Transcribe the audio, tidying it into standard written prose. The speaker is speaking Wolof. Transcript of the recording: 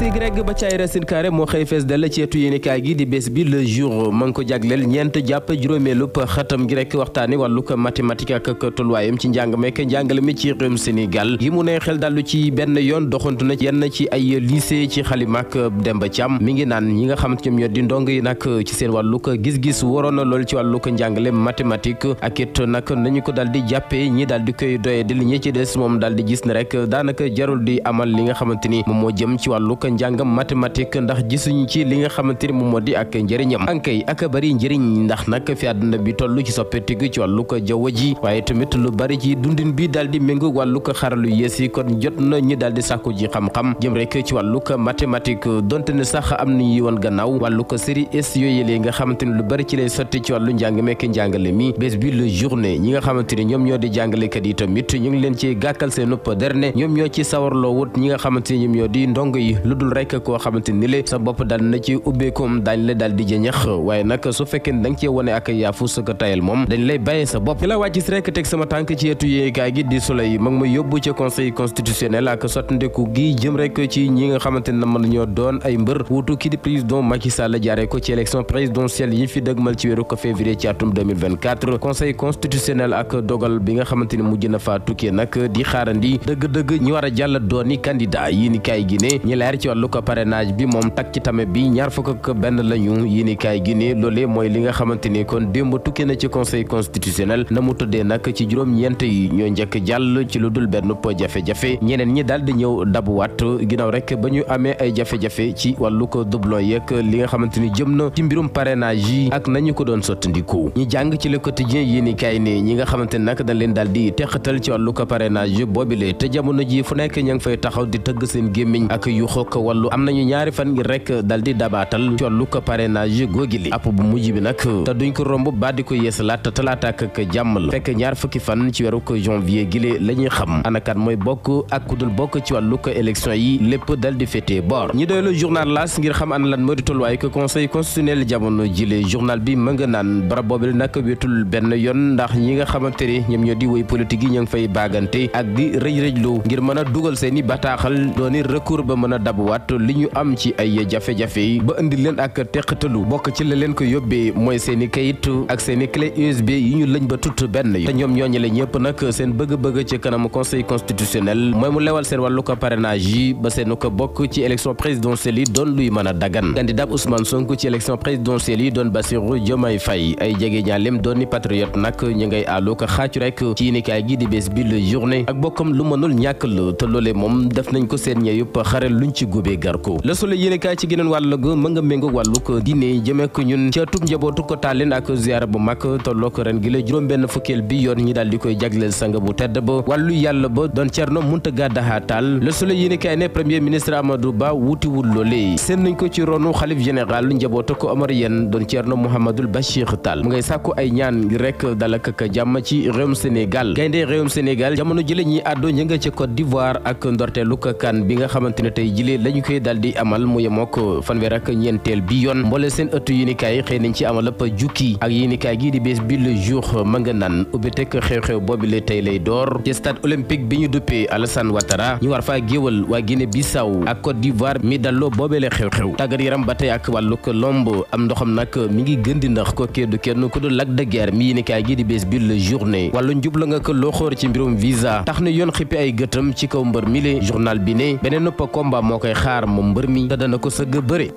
si Greg ba caay Racine Carré moo xëy fees dell ci etu yéenekaay gi di bés bi le jour ma ngi ko jagleel ñeent jàpp juróomeelu xatam gi rek waxtaane wàllu ko mathématique ak tolluwaayam ci njàng meek njàngale mi ci réewum Sénégal yi mu ne xel dallu ci benn yoon doxantu na yenn ci ay lycée ci xalimak Demba Thiam mi ngi naan ñi nga xamante ñoom ñoo di ndong yi nag ci seen wàllu ko gis-gis waroon na lool ci wàllu ko njàngale mathématique ak it nag nañu ko daal di jàppee ñi daal di koy doye di ñi ci des moom daal di gis ne rek daanaka jarul di amal li nga xamante ni moom moo jëm ci wàllu ko njàngam mathématique ndax gisuñu ci li nga xamante ni moom moo di ak njëriñam ankay ak bari njëriñ ndax nag fi àdduna bi toll ci soppeeku ci wàllu ko jaww ji waaye tamit lu bari ci dundin bi daal di méngoo wàllu ko xaralu yees yi kon jot na ñi daal di sàkku ji xam-xam jëm rek ci wàllu ko mathématique donte ne sax am na ñuy woon gannaaw wàllu ko série S yooyu léegi nga xamante ni lu bari ci lay sotti ci wàllu njàng mekk njàngale mi bés bi le journée ñi nga xamante ni ñoom ñoo di jàngalekat yi tamit ñu ngi leen ci gàkkal seen nopp derne ñoom ñoo ci sawarloo wut ñi nga xamante ni ñoom ñoo di ndongo yi lu dul rek koo xamante ni le sa bopp dal na ci ubbeekoom daañ la daal di jëñax waaye nag su fekkee ne da nga cee wone ak yaafu sa ko tayal moom dañ lay bàyyee sa bopp ci la wàcc si rek teg sama tànk ci etu yéekaay gi di Soleil mag ma yóbbu ci conseil constitutionnel ak sottandeku gi jëm rek ci ñi nga xamante ne mën ñoo doon ay mbër wuutu kii di président Macky Sall jaaree ko ci élection présidentielle yi fi dëgmal ci weeru ko février ci atum 2024 conseil constitutionnel ak dogal bi nga xamante ni mujj na faa tukkee nag di xaarandi dëgg-dëgg ñi war a jàll dooni candidat yi ni kaay gi ne ñi leer ci wàllu ko parrainage bi moom tak ci tame bi ñaar fukk ak benn lañu yi ni kaay gi ne loolee mooy li nga xamante ni kon démb tukkee na ci conseil constitutionnel na mu tëddee nag ci juróom-ñeent yi ñoo njëkk jàll ci lu dul benn po jafe-jafe ñeneen ñi daal di ñëw dabuwaat ginnaaw rek ba ñu amee ay jafe-jafe ci wàllu ko doublon yeeg li nga xamante ni jëm na ci mbirum parrainage yi ak nañu ko doon sottandiku ñi jàng ci le quotidien yi ni kaay ne ñi nga xamante ni nag dañ leen daal di teqatal ci wàllu ko parrainage boobile te jamono ji fu nekk ña ngi fay taxaw di tëgg seen gémmiñ ak yu xokk wàllu am nañu ñaari fan ngir rek dal di dabaatal ci wàllu ko parrainage googili app bu mujj bi nag te duñ ko romb ba di ko yeesalaat talaata ak jàmm la fekk ñaar fukki fan ci weeru ko janvier gile la ñuy xam anakat mooy bokk ak ku dul bokk ci wàllu ko élection yi lépp dal di féetee boor ñi doy la journal L'As ngir xam ana lan moo di tolluwaay ko conseil constitutionnel jamono jile journal bi ma nga naan barab boobu nag wéetul benn yoon ndax ñi nga xamante ni ñoom ñoo di woy politique yi ñoo ngi fay baagante ak di rëj-rëjlu ngir mën a dugal seen i bataaxal dooni recours ba mën a dabuwaat li ñu am ci ay jafe-jafe ba indi leen ak teqatalu bokk ci la leen ko yóbbee mooy seen i kayit ak seen i clé USB yi ñu lëñ ba tut benn te ñoom ñooñu la ñëpp nag seen bëgg-bëgg ci kanam conseil constitutionnel mooy mu lewal seen wàllu ko parrainage yi ba seen ko bokk ci élection présidentielle yi doon luy mën a dagan candidat Ousmane Sonko ci élection présidentielle yi doon Bassirou Diomaye Faye ay jege ñaalem doon ni patriote nag ñu ngay àllu ko xaacu rek ci yéenekaay gi di bés bi le journée ak bokkam lu mënul ñàkk la te loolee moom def nañ ko seen ñeyup xare luñ ci gubee gar ko Le Soleil yéenekaay ci geneen wàll ga ma nga méngoo wàllu ko diine jëmee ko ñun ca tub njabootu ko taalin ak ziara bu mag tolloo ko ren gi la juróom-benn fukkeel bi yoon ñi daal di koy jagleel sang bu tedd ba wàllu yàlla ba doon Thierno Mountaga Daha Tall Le Soleil yéenekaay ne premier ministre Amadou Ba wutiwul loolee seen nañ ko ci ronu xalif général njabootu ko Omarien doon Thierno Mouhamadoul Bachir Tall mu ngay sàkku ay ñaan ngir rek dalak ak jàmm ci réewum Sénégal gaynde réewum Sénégal jamono jële ñi àddo ña nga ca Côte d'Ivoire ak ndorteelu ko kan bi nga xamante ne tey jile lañu koy daal di amal mu yemook fanweer ak ñeenteel bi yoon mboole seen ëttu yéenekaay xëy nañ ci amal ab jukki ak yéenekaay gi di bés bi le jour ma nga naan ubbi tekk xew-xew boobi le tey lay door ci stade olympique bi ñu duppee Alassane Ouattara ñu war faa géewal waa Guinée Bissau ak Côte d'Ivoire mi dalloo boobele xew-xew tàggat yaram ba tey ak wàllu ko lomb am ndoxam nag mi ngi gën di ndax ko du kenn ku dul Lac de Guiers mi yéenekaay gi di bés bi le journée wàllu njubla nga ko loo xoor ci mbirum visa tax na yoon xippi ay gëtam ci kaw mbër mi le journal bi ne beneen nëpp combat moo koy xaar moom mbër mi te dana ko sëgg bëre